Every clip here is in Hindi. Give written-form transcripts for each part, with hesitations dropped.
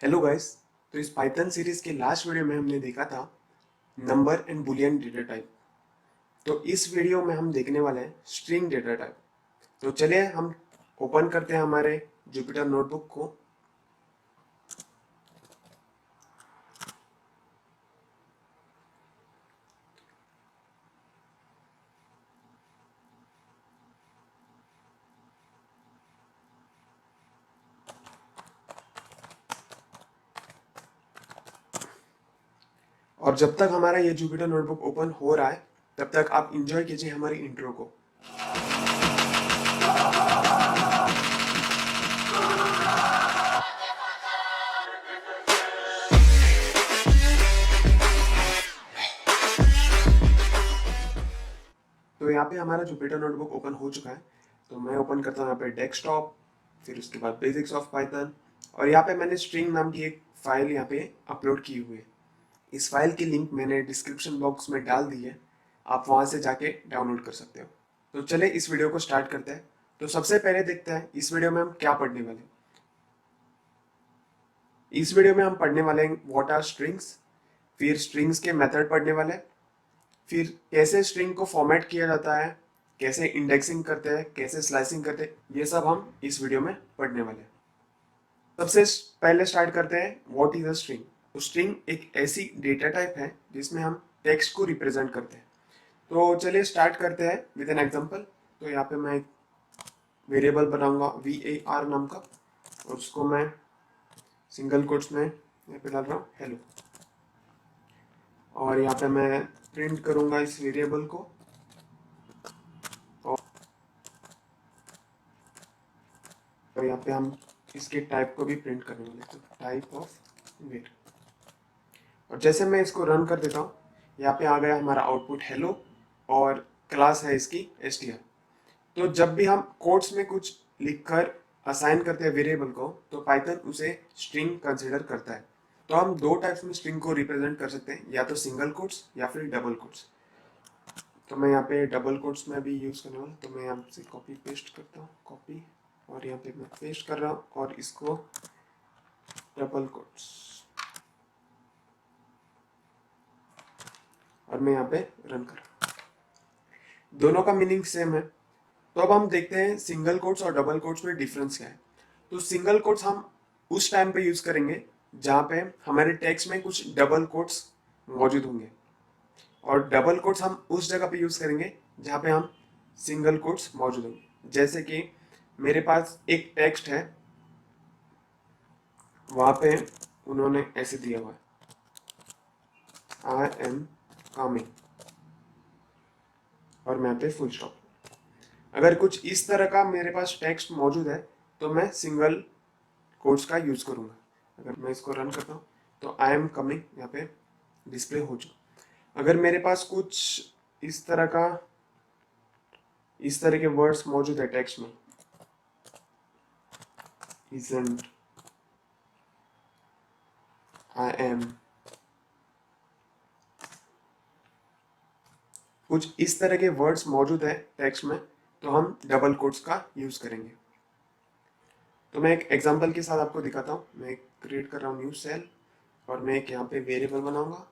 Hello guys. तो इस पाइथन सीरीज के लास्ट वीडियो में हमने देखा था number and Boolean data type. तो इस वीडियो में हम देखने वाले हैं स्ट्रिंग डेटा टाइप। तो चलिए हम ओपन करते हैं हमारे जुपिटर नोटबुक को। और जब तक हमारा ये जुपिटर नोटबुक ओपन हो रहा है तब तक आप इंजॉय कीजिए हमारी इंट्रो को। तो यहाँ पे हमारा जुपिटर नोटबुक ओपन हो चुका है। तो मैं ओपन करता हूँ यहाँ पे डेस्कटॉप, फिर उसके बाद बेसिक्स ऑफ पाइथन, और यहाँ पे मैंने स्ट्रिंग नाम की एक फाइल यहाँ पे अपलोड की हुई है। इस फाइल की लिंक मैंने डिस्क्रिप्शन बॉक्स में डाल दी है, आप वहाँ से जाके डाउनलोड कर सकते हो। तो चले इस वीडियो को स्टार्ट करते हैं। तो सबसे पहले देखते हैं इस वीडियो में हम क्या पढ़ने वाले हैं। इस वीडियो में हम पढ़ने वाले हैं व्हाट आर स्ट्रिंग्स, फिर स्ट्रिंग्स के मेथड पढ़ने वाले हैं, फिर कैसे स्ट्रिंग को फॉर्मेट किया जाता है, कैसे इंडेक्सिंग करते हैं, कैसे स्लाइसिंग करते हैं, ये सब हम इस वीडियो में पढ़ने वाले हैं। सबसे पहले स्टार्ट करते हैं व्हाट इज अ स्ट्रिंग। तो स्ट्रिंग एक ऐसी डेटा टाइप है जिसमें हम टेक्स्ट को रिप्रेजेंट करते हैं। तो चलिए स्टार्ट करते हैं विद एन एग्जांपल। तो यहाँ पे मैं एक वेरिएबल बनाऊंगा var नाम का, और उसको मैं सिंगल कोट्स में यहाँ पे डाल रहा हूँ हेलो, और यहाँ पे मैं प्रिंट करूंगा इस वेरिएबल को। और यहाँ पे हम इसके टाइप को भी प्रिंट करने वाले हैं, तो टाइप ऑफ वेट। और जैसे मैं इसको रन कर देता हूँ, यहाँ पे आ गया हमारा आउटपुट हेलो, और क्लास है इसकी str। तो जब भी हम कोट्स में कुछ लिखकर असाइन करते हैं वेरिएबल को, तो पाइथन उसे स्ट्रिंग कंसीडर करता है। तो हम दो टाइप्स में स्ट्रिंग को रिप्रेजेंट कर सकते हैं, या तो सिंगल कोट्स या फिर डबल कोट्स। तो मैं यहाँ पे डबल कोट्स में भी यूज करने वाला, तो मैं यहाँ से कॉपी पेस्ट करता हूँ, कॉपी, और यहाँ पे मैं पेस्ट कर रहा हूँ, और इसको डबल कोट्स, और मैं यहाँ पे रन कर रहा हूँ। दोनों का मीनिंग सेम है। तो अब हम देखते हैं सिंगल कोट्स और डबल कोट्स में डिफरेंस क्या है। तो सिंगल कोट्स हम उस टाइम पे यूज करेंगे जहाँ पे हमारे टेक्स्ट में कुछ डबल कोट्स मौजूद होंगे, और डबल कोट्स हम उस जगह पे यूज करेंगे जहाँ पे हम सिंगल कोट्स मौजूद होंगे। जैसे कि मेरे पास एक टेक्स्ट है, वहां पे उन्होंने ऐसे दिया हुआ है आई एम कमिंग, और मैं यहाँ पे फुल स्टॉप। अगर कुछ इस तरह का मेरे पास टेक्स्ट मौजूद है तो मैं सिंगल कोट्स का यूज करूंगा। अगर मैं इसको रन करता हूँ तो आई एम कमिंग यहाँ पे डिस्प्ले हो चुका। अगर मेरे पास कुछ इस तरह का इस तरह के वर्ड्स मौजूद है टेक्स्ट में, isn't, I am, कुछ इस तरह के वर्ड्स मौजूद है टेक्स्ट में, तो हम डबल कोट्स का यूज करेंगे। तो मैं एक एग्जांपल के साथ आपको दिखाता हूँ। मैं क्रिएट कर रहा हूँ न्यू सेल, और मैं एक यहाँ पे वेरिएबल बनाऊंगा,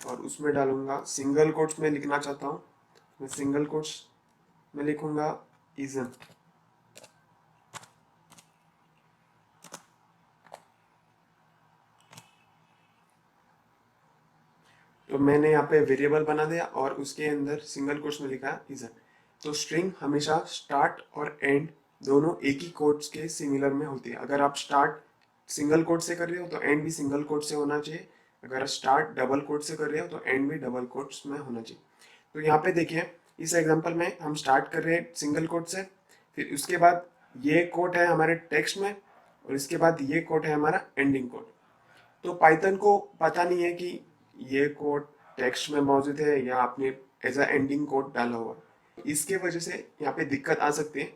और उसमें डालूंगा सिंगल कोट्स में लिखना चाहता हूँ, मैं सिंगल कोट्स में लिखूंगा isn't। तो मैंने यहाँ पे वेरिएबल बना दिया और उसके अंदर सिंगल कोट्स में लिखा isn't। तो स्ट्रिंग हमेशा स्टार्ट और एंड दोनों एक ही कोट्स के सिमिलर में होती है। अगर आप स्टार्ट सिंगल कोट से कर रहे हो तो एंड भी सिंगल कोट से होना चाहिए। अगर स्टार्ट डबल कोट से कर रहे हो तो एंड भी डबल कोट्स में होना चाहिए। तो यहाँ पे देखिए इस एग्जांपल में हम स्टार्ट कर रहे हैं सिंगल कोट से, फिर उसके बाद ये कोट है हमारे टेक्स्ट में, और इसके बाद ये कोट है हमारा एंडिंग कोट। तो पाइथन को पता नहीं है कि ये कोड टेक्स्ट में मौजूद है या आपने एज अ एंडिंग कोड डाला हुआ। इसके वजह से यहाँ पे दिक्कत आ सकती है।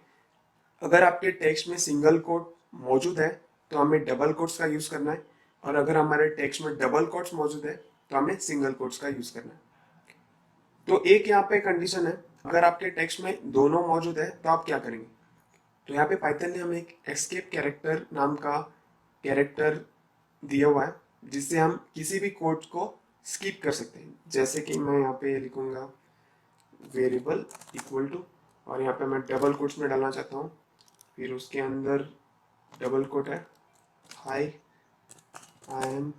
अगर आपके टेक्स्ट में सिंगल कोट मौजूद है तो हमें डबल कोट्स का यूज करना है, और अगर हमारे टेक्स्ट में डबल कोट्स मौजूद है तो हमें सिंगल कोट्स का यूज करना है। तो एक यहाँ पे कंडीशन है, अगर आपके टेक्स्ट में दोनों मौजूद है तो आप क्या करेंगे। तो यहाँ पे पाइथन ने हमें एक एस्केप कैरेक्टर नाम का कैरेक्टर दिया हुआ है जिससे हम किसी भी कोड को स्किप कर सकते हैं। जैसे कि मैं यहाँ पे लिखूंगा वेरिएबल इक्वल टू, और यहाँ पे मैं डबल कोट्स में डालना चाहता हूँ, फिर उसके अंदर डबल कोट है, हाई आई एम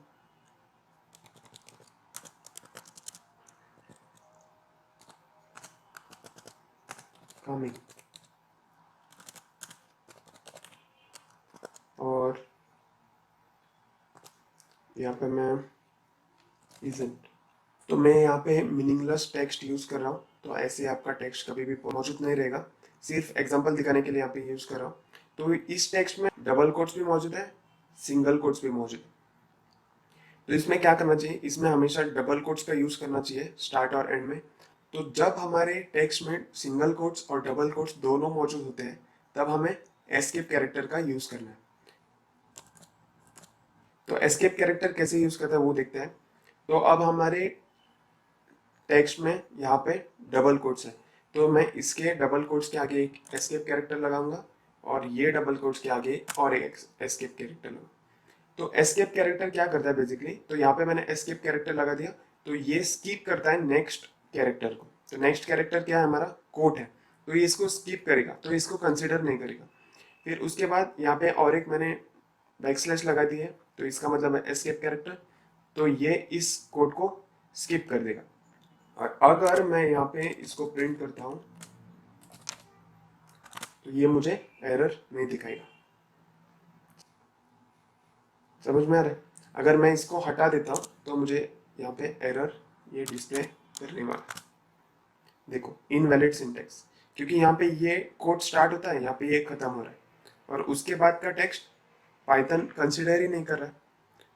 कमिंग, और यहाँ पे मैं इजंट। तो मैं यहाँ पे मीनिंगलेस टेक्स्ट यूज कर रहा हूँ, तो ऐसे आपका टेक्स्ट कभी भी मौजूद नहीं रहेगा, सिर्फ एग्जांपल दिखाने के लिए यहाँ पे यूज कर रहा हूँ। तो इस टेक्स्ट में डबल कोट्स भी मौजूद है, सिंगल कोट्स भी मौजूद है। तो इसमें क्या करना चाहिए, इसमें हमेशा डबल कोट्स का यूज करना चाहिए स्टार्ट और एंड में। तो जब हमारे टेक्स्ट में सिंगल कोट्स और डबल कोट्स दोनों मौजूद होते हैं, तब हमें एस्केप कैरेक्टर का यूज करना है। तो एस्केप कैरेक्टर कैसे यूज करता है वो देखते हैं। तो अब हमारे टेक्स्ट में यहाँ पे डबल कोट्स है, तो मैं इसके डबल कोट्स के आगे एक एस्केप कैरेक्टर लगाऊंगा, और ये डबल कोट्स के आगे और एक एस्केप कैरेक्टर लगाऊंगा। तो एस्केप कैरेक्टर क्या करता है बेसिकली, तो यहाँ पे मैंने एस्केप कैरेक्टर लगा दिया, तो ये स्किप करता है नेक्स्ट कैरेक्टर को। तो नेक्स्ट कैरेक्टर क्या है, हमारा कोट है, तो ये इसको स्किप करेगा, तो इसको कंसिडर नहीं करेगा। फिर उसके बाद यहाँ पे और एक मैंने बैकस्लैश लगा दी है, तो इसका मतलब है एस्केप कैरेक्टर, तो ये इस कोड को स्किप कर देगा। और अगर मैं यहाँ पे इसको प्रिंट करता हूँ तो ये मुझे एरर नहीं दिखाएगा। समझ में आ रहा है? अगर मैं इसको हटा देता हूँ तो मुझे यहाँ पे एरर ये डिस्प्ले करने वाला है। देखो इनवैलिड सिंटेक्स, क्योंकि यहाँ पे ये कोड स्टार्ट होता है, यहाँ पे ये खत्म हो रहा है, और उसके बाद का टेक्स्ट पाइथन कंसिडर ही नहीं कर रहा है,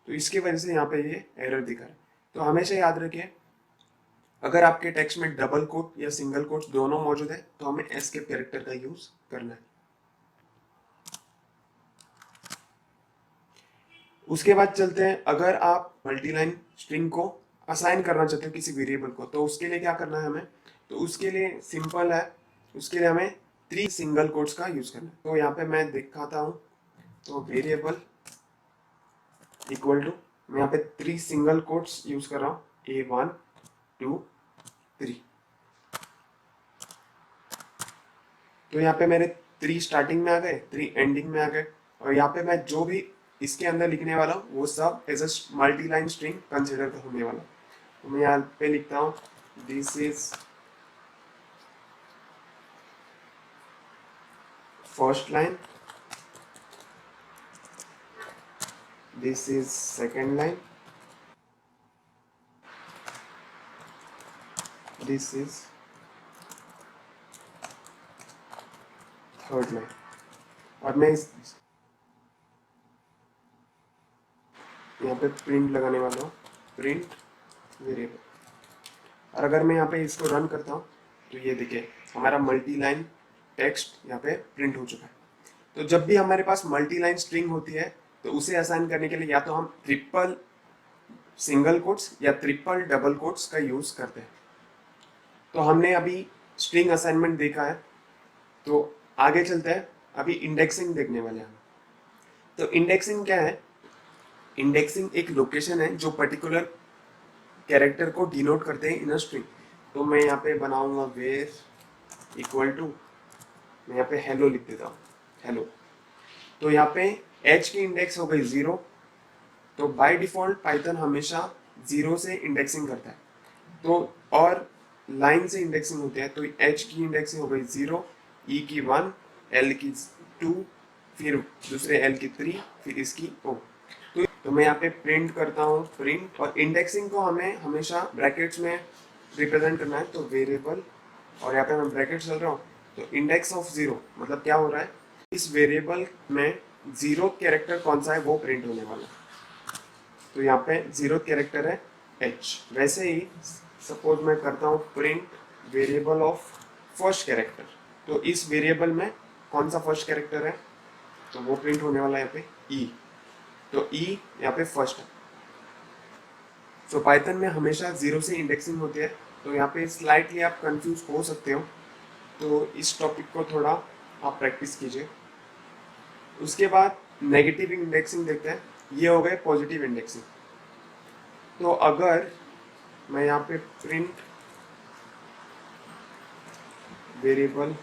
तो इसकी वजह से यहाँ पे ये एरर दिखा रहा है। तो हमेशा याद रखिए, अगर आपके टेक्स्ट में डबल कोट या सिंगल कोट दोनों मौजूद है, तो हमें एस्केप कैरेक्टर का यूज करना है। उसके बाद चलते हैं, अगर आप मल्टीलाइन स्ट्रिंग को असाइन करना चाहते हो किसी वेरिएबल को, तो उसके लिए क्या करना है हमें, तो उसके लिए सिंपल है, उसके लिए हमें 3 सिंगल कोट्स का यूज करना है। तो यहाँ पे मैं दिखाता हूँ, तो वेरिएबल इक्वल टू, मैं यहाँ पे 3 सिंगल कोट्स यूज कर रहा हूँ, A1 2 3। तो यहाँ पे मेरे 3 स्टार्टिंग में आ गए, 3 एंडिंग में आ गए, और यहाँ पे मैं जो भी इसके अंदर लिखने वाला हूँ वो सब as a multi line string consider होने वाला। तो मैं यहाँ पे लिखता हूँ this is first line, this is second line, this is third line, और मैं इस यहाँ पे प्रिंट लगाने वाला हूँ, प्रिंट वेरिएबल। और अगर मैं यहाँ पे इसको रन करता हूँ तो ये देखिए हमारा मल्टी लाइन टेक्स्ट यहाँ पे प्रिंट हो चुका है। तो जब भी हमारे पास मल्टी लाइन स्ट्रिंग होती है, तो उसे असाइन करने के लिए या तो हम ट्रिपल सिंगल कोट्स या ट्रिपल डबल कोट्स का यूज करते हैं। तो हमने अभी स्ट्रिंग असाइनमेंट देखा है, तो आगे चलते हैं, अभी इंडेक्सिंग देखने वाले हैं। तो इंडेक्सिंग क्या है, इंडेक्सिंग एक लोकेशन है जो पर्टिकुलर कैरेक्टर को डिनोट करते हैं इन अ स्ट्रिंग। तो मैं यहाँ पे बनाऊंगा वेर इक्वल टू, मैं यहाँ पे हेलो लिख देता हूँ, हेलो। तो यहाँ पे एच की इंडेक्स हो गई 0, तो बाय डिफॉल्ट पाइथन हमेशा 0 से इंडेक्सिंग करता है। तो और लाइन से इंडेक्सिंग होती है, तो एच की इंडेक्सिंग हो गई 0, ई की 1, एल की 2, फिर दूसरे एल की 3, फिर इसकी ओ। तो मैं यहाँ पे प्रिंट करता हूँ प्रिंट, और इंडेक्सिंग को हमें हमेशा ब्रैकेट्स में रिप्रेजेंट करना है, तो वेरिएबल, और यहाँ पे मैं ब्रैकेट चल रहा हूँ, तो इंडेक्स ऑफ 0 मतलब क्या हो रहा है, इस वेरिएबल में 0 कैरेक्टर कौन सा है वो प्रिंट होने वाला है। तो यहाँ पे 0 कैरेक्टर है एच। वैसे ही सपोज मैं करता हूँ print variable of first character, तो इस वेरिएबल में कौन सा फर्स्ट कैरेक्टर है, तो वो प्रिंट होने वाला है यहाँ पे ई। तो ई यहाँ पे फर्स्ट है। सो पाइथन में हमेशा 0 से इंडेक्सिंग होती है, तो यहाँ पे स्लाइटली आप कंफ्यूज हो सकते हो, तो इस टॉपिक को थोड़ा आप प्रैक्टिस कीजिए। उसके बाद नेगेटिव इंडेक्सिंग देखते हैं। ये हो गए पॉजिटिव इंडेक्सिंग। तो अगर मैं यहाँ पे प्रिंट वेरिएबल,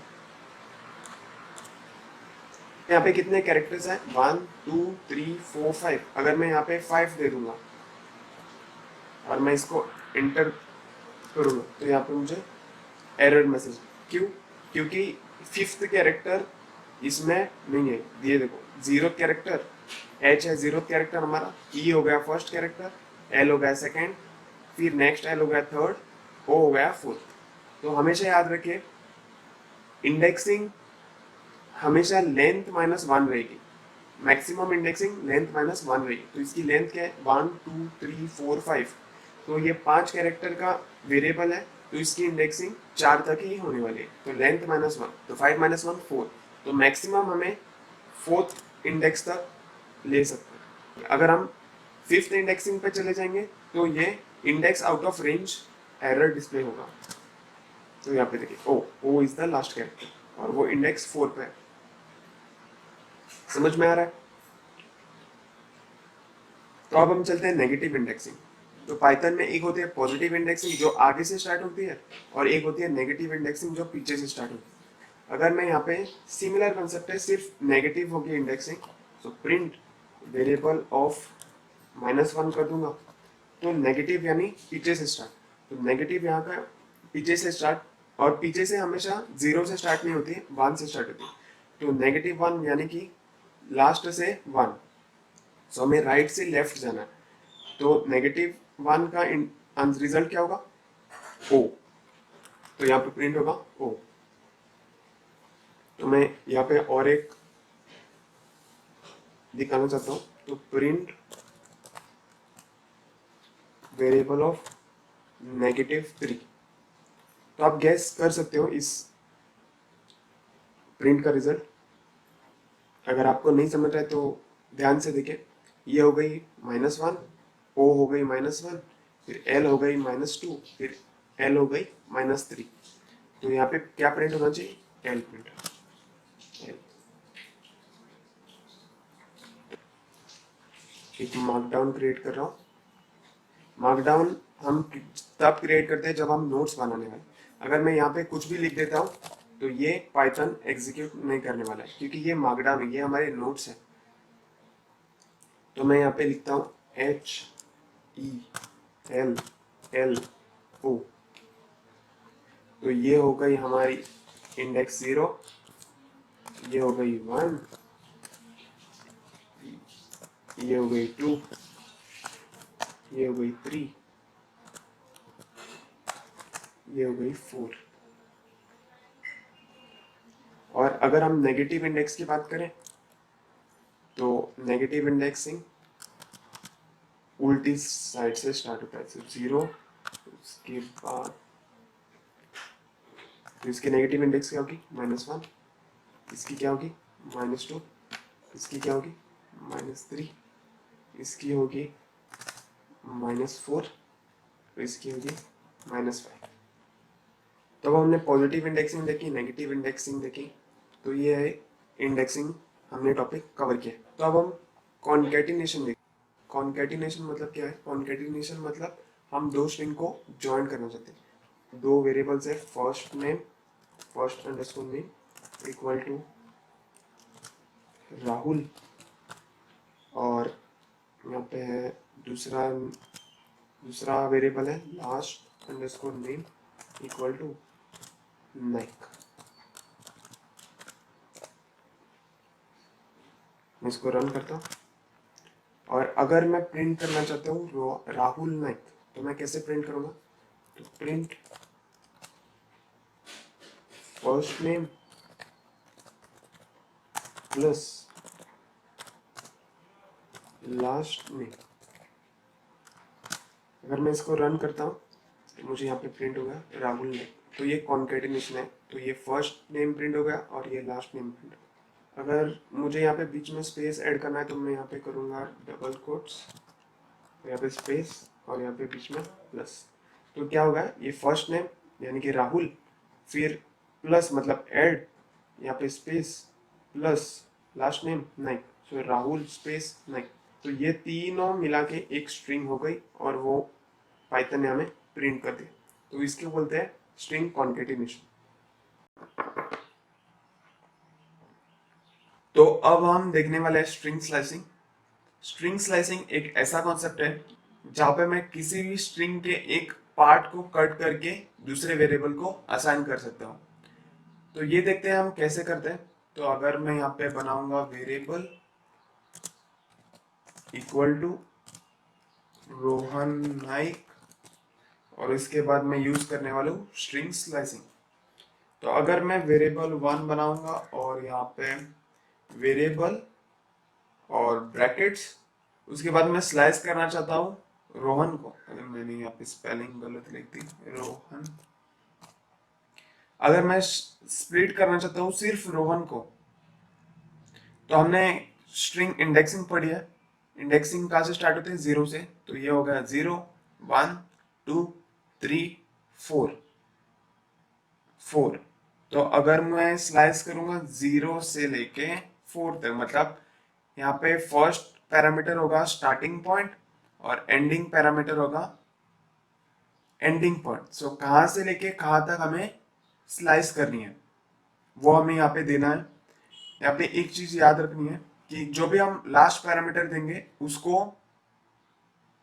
यहाँ पे कितने कैरेक्टर्स हैं, 1 2 3 4 5, अगर मैं यहाँ पे 5 दे दूंगा और मैं इसको इंटर करूँगा तो यहाँ पे मुझे एरर मैसेज। क्यों? क्योंकि फिफ्थ कैरेक्टर इसमें नहीं है। ये देखो, 0th कैरेक्टर एच है, 0th कैरेक्टर हमारा, ई हो गया फर्स्ट कैरेक्टर, एल हो गया सेकेंड, फिर नेक्स्ट एल हो गया थर्ड, ओ हो गया फोर्थ। तो हमेशा याद रखिए, इंडेक्सिंग हमेशा लेंथ -1 रहेगी। मैक्सिमम इंडेक्सिंग लेंथ -1 रहेगी। तो इसकी लेंथ क्या है, 1 2 3 4 5। तो ये 5 कैरेक्टर का वेरिएबल है, तो इसकी इंडेक्सिंग 4 तक ही होने वाली है। तो लेंथ -1, तो 5 -1 4। तो मैक्सिमम हमें 4th इंडेक्स तक ले सकते हैं। अगर हम 5th इंडेक्सिंग पे चले जाएंगे तो ये index out of range error display होगा। तो यहाँ पे देखिए, O is the last character और वो इंडेक्स 4 पे है। समझ में आ रहा है? तो अब हम चलते हैं नेगेटिव इंडेक्सिंग। तो पाइथन में एक होती है पॉजिटिव इंडेक्सिंग जो आगे से स्टार्ट होती है, और एक होती है नेगेटिव इंडेक्सिंग जो पीछे से स्टार्ट होती है। अगर मैं यहाँ पे सिमिलर कंसेप्ट है, सिर्फ नेगेटिव होगी इंडेक्सिंग, तो प्रिंट वेरिएबल ऑफ -1 कर दूंगा। तो नेगेटिव यानी पीछे से स्टार्ट। तो नेगेटिव यहाँ का पीछे से स्टार्ट, और पीछे से हमेशा 0 से स्टार्ट नहीं होती है, 1 से स्टार्ट होती है। तो -1 यानी कि लास्ट से 1। सो हमें राइट से लेफ्ट जाना है। तो -1 का रिजल्ट क्या होगा, ओ। तो यहाँ पे प्रिंट होगा ओ। तो मैं यहाँ पे और एक दिखाना चाहता हूँ। तो प्रिंट वेरिएबल ऑफ -3। तो आप गैस कर सकते हो इस प्रिंट का रिजल्ट। अगर आपको नहीं समझ रहा है तो ध्यान से देखिए। ये हो गई -1, ओ हो गई -1, फिर एल हो गई -2, फिर एल हो गई -3। तो यहाँ पे क्या प्रिंट होना चाहिए, एल प्रिंट। एल एक मार्कडाउन क्रिएट कर रहा हूँ। मार्कडाउन हम तब क्रिएट करते हैं जब हम नोट्स बनाने वाले। अगर मैं यहाँ पे कुछ भी लिख देता हूँ तो ये पाइथन एग्जीक्यूट नहीं करने वाला है, क्योंकि ये मार्कडाउन है, ये हमारे नोट्स है। तो मैं यहाँ पे लिखता हूँ HELLO। तो ये हो गई हमारी इंडेक्स 0, ये हो गई 1, ये हो गई 2, ये हो गई 3, ये हो गई 4। और अगर हम नेगेटिव इंडेक्स की बात करें तो नेगेटिव इंडेक्सिंग उल्टी साइड से स्टार्ट होता है। तो 0, उसके बाद तो इसकी नेगेटिव इंडेक्स क्या होगी, -1, इसकी क्या होगी -2, इसकी क्या होगी -3, इसकी होगी -4, तो इसकी होगी -5। तो हमने पॉजिटिव इंडेक्सिंग देखी, नेगेटिव इंडेक्सिंग देखी। तो ये है इंडेक्सिंग, हमने टॉपिक कवर किया। तो अब हम कॉन्कैटिनेशन देखें। कॉन्कैटिनेशन मतलब क्या है, कॉन्कैटिनेशन मतलब हम दो स्ट्रिंग को ज्वाइन करना चाहते हैं। दो वेरिएबल्स है, first name, first underscore name equal to Rahul, और यहाँ पे है दूसरा वेरिएबल है last underscore name equal to Naik. मैं इसको रन करता हूँ। और अगर मैं प्रिंट करना चाहता हूँ राहुल नाइक, तो मैं कैसे प्रिंट करूँगा, तो print first name plus last name. अगर मैं इसको रन करता हूँ तो मुझे यहाँ पे प्रिंट होगा राहुल नाइक। तो ये कॉन्कैटिनेशन है। तो ये फर्स्ट नेम प्रिंट हो गया और ये लास्ट नेम प्रिंट हो गया। अगर मुझे यहाँ पे बीच में स्पेस ऐड करना है तो मैं यहाँ पे करूँगा डबल कोट्स, यहाँ पे स्पेस और यहाँ पे बीच में प्लस। तो क्या होगा, ये फर्स्ट नेम यानी कि राहुल, फिर प्लस मतलब ऐड, यहाँ पे space plus last name Naik. So Rahul space Naik. तो ये तीनों मिला के एक स्ट्रिंग हो गई और वो पाइथन ने हमें प्रिंट कर दिया। तो इसके बोलते हैं स्ट्रिंग कॉन्केटिनेशन। तो अब हम देखने वाले हैं स्ट्रिंग स्लाइसिंग। स्ट्रिंग स्लाइसिंग एक ऐसा कॉन्सेप्ट है जहां पे मैं किसी भी स्ट्रिंग के एक पार्ट को कट करके दूसरे वेरिएबल को असाइन कर सकता हूँ। तो ये देखते हैं हम कैसे करते हैं। तो अगर मैं यहाँ पे बनाऊंगा variable equal to Rohan Naik और इसके बाद मैं यूज करने वाला हूँ स्ट्रिंग स्लाइसिंग। तो अगर मैं वेरिएबल 1 बनाऊंगा और यहाँ पे वेरिएबल और ब्रैकेट्स, उसके बाद मैं स्लाइस करना चाहता हूँ रोहन को। अगर मैंने यहाँ पे स्पेलिंग गलत लिख दी, रोहन। अगर मैं स्प्लिट करना चाहता हूँ सिर्फ रोहन को, तो हमने स्ट्रिंग इंडेक्सिंग पढ़ी है। इंडेक्सिंग कहाँ से स्टार्ट होते हैं? 0 से। तो ये हो गया 0 1 2 3 4 4। तो अगर मैं स्लाइस करूंगा 0 से लेके 4 तक, मतलब यहाँ पे फर्स्ट पैरामीटर होगा स्टार्टिंग पॉइंट और एंडिंग पैरामीटर होगा एंडिंग पॉइंट। सो कहाँ से लेके कहाँ तक हमें स्लाइस करनी है वो हमें यहाँ पे देना है। यहाँ पे एक चीज याद रखनी है कि जो भी हम लास्ट पैरामीटर देंगे उसको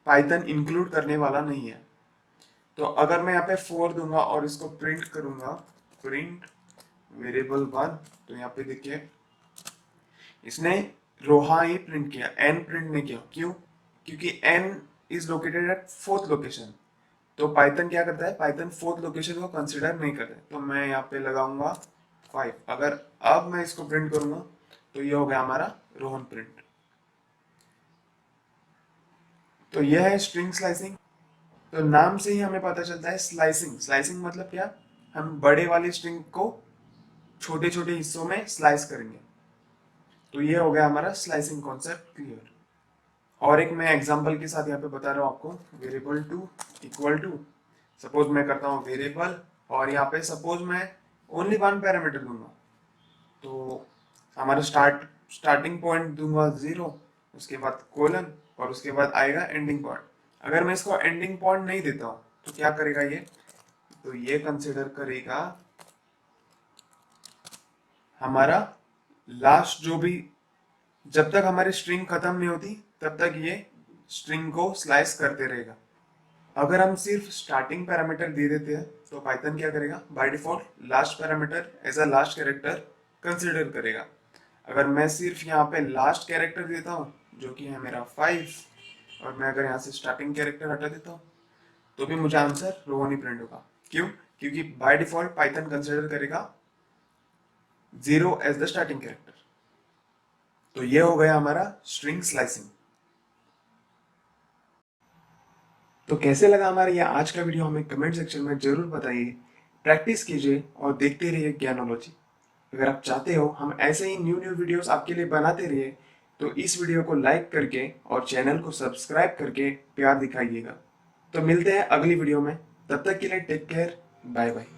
पाइथन इंक्लूड करने वाला नहीं है। तो अगर मैं यहाँ पे 4 दूंगा और इसको प्रिंट करूंगा, प्रिंट वेरिएबल 1, तो यहाँ पे देखिए इसने रोहा ही प्रिंट किया, एन प्रिंट नहीं किया। क्यों? क्योंकि N is located at 4th location. तो पाइथन क्या करता है? पाइथन 4th लोकेशन को कंसिडर नहीं करता है। तो मैं यहाँ पे लगाऊंगा 5। अगर अब मैं इसको प्रिंट करूंगा तो ये हो गया हमारा रोहन प्रिंट। तो यह है स्ट्रिंग स्लाइसिंग। तो नाम से ही हमें पता चलता है स्लाइसिंग। स्लाइसिंग मतलब क्या? हम बड़े वाली स्ट्रिंग को छोटे छोटे हिस्सों में स्लाइस करेंगे। तो ये हो गया हमारा स्लाइसिंग कॉन्सेप्ट क्लियर। और एक मैं एग्जांपल के साथ यहाँ पे बता रहा हूँ आपको। वेरिएबल 2 इक्वल टू, सपोज मैं करता हूँ वेरिएबल और यहाँ पे सपोज मैं ओनली 1 पैरामीटर दूंगा। तो हमारा स्टार्टिंग पॉइंट दूंगा 0, उसके बाद कोलन और उसके बाद आएगा एंडिंग पॉइंट। अगर मैं इसको एंडिंग पॉइंट नहीं देता हूँ तो क्या करेगा ये? तो ये कंसिडर करेगा हमारा लास्ट जो भी, जब तक हमारी स्ट्रिंग खत्म नहीं होती तब तक ये स्ट्रिंग को स्लाइस करते रहेगा। अगर हम सिर्फ स्टार्टिंग पैरामीटर दे देते हैं तो पाइथन क्या करेगा? By default last parameter as a last character consider करेगा। अगर मैं सिर्फ यहाँ पे लास्ट कैरेक्टर देता हूँ जो कि है मेरा 5, और मैं अगर यहाँ से स्टार्टिंग कैरेक्टर हटा देता हूँ तो भी मुझे आंसर रोहन ही प्रिंट होगा। क्यों? क्योंकि बाय डिफॉल्ट पाइथन कंसिडर करेगा 0 एज द स्टार्टिंग कैरेक्टर। तो ये हो गया हमारा स्ट्रिंग स्लाइसिंग। तो कैसे लगा हमारा ये आज का वीडियो हमें कमेंट सेक्शन में जरूर बताइए। प्रैक्टिस कीजिए और देखते रहिए ज्ञानोलॉजी। अगर आप चाहते हो हम ऐसे ही न्यू न्यू वीडियोस आपके लिए बनाते रहिए तो इस वीडियो को लाइक करके और चैनल को सब्सक्राइब करके प्यार दिखाइएगा। तो मिलते हैं अगली वीडियो में, तब तक के लिए टेक केयर, बाय बाय।